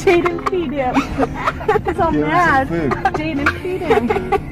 Jaden feed him. Because I'm mad. Jaden feed him.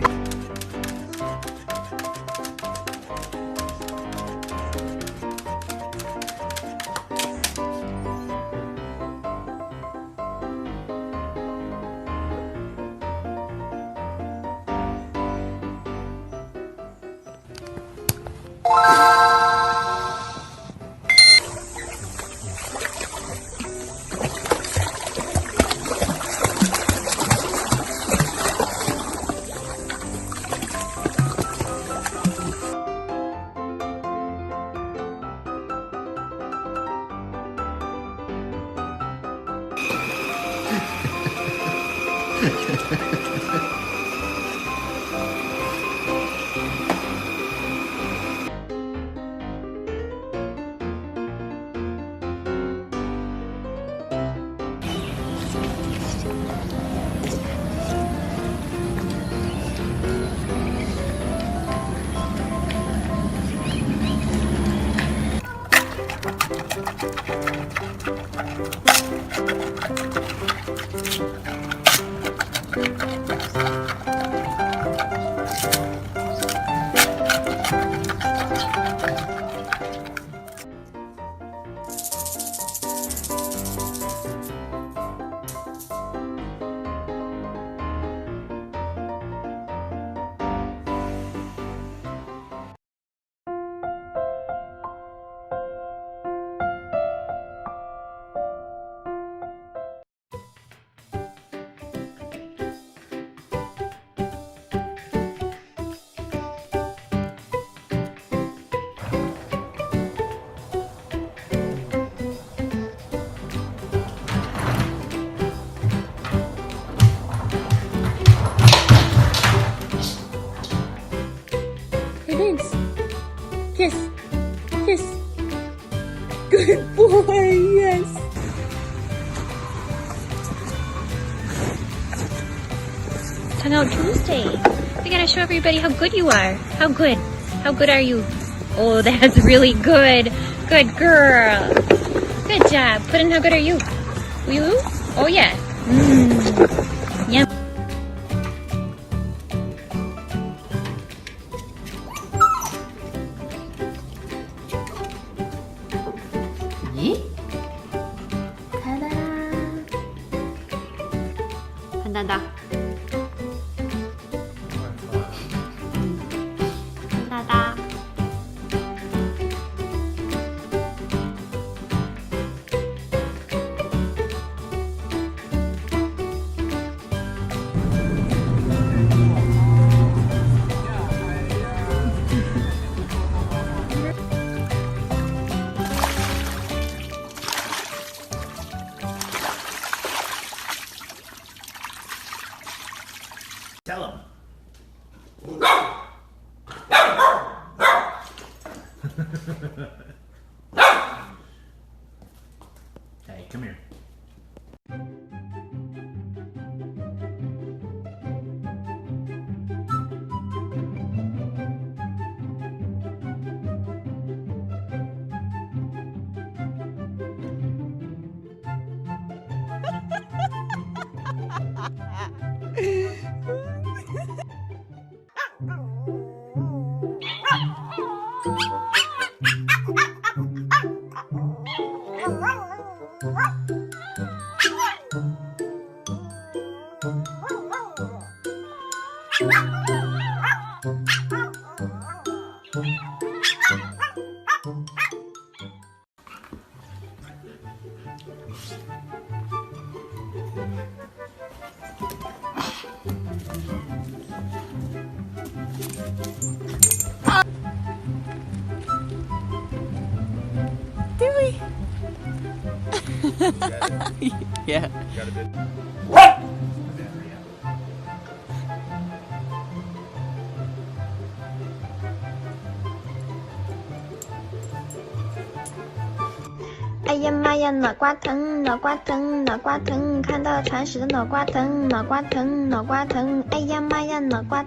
Kiss. Kiss. Good boy, yes. Hangout Tuesday. We gotta show everybody how good you are. How good? How good are you? Oh, that's really good. Good girl. Good job. Put in how good are you? You? Oh yeah. Yum. 간다. 간다. Tell him. Hey, come here. Yeah. Got a bit. 哎呀妈呀，脑瓜疼，脑瓜疼，脑瓜疼，看到铲屎的脑瓜疼，脑瓜疼，脑瓜疼，哎呀妈呀，脑瓜。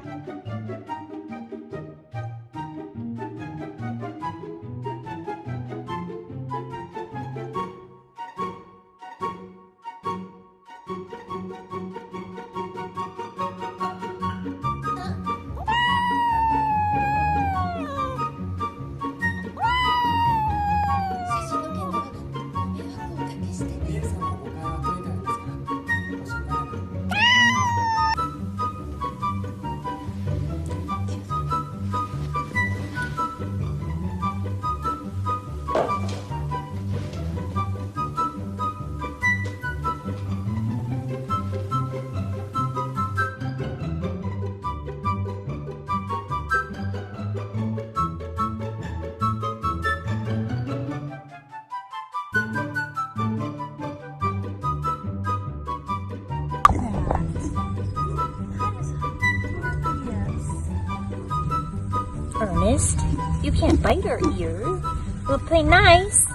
Ernest, you can't bite our ear. We'll play nice.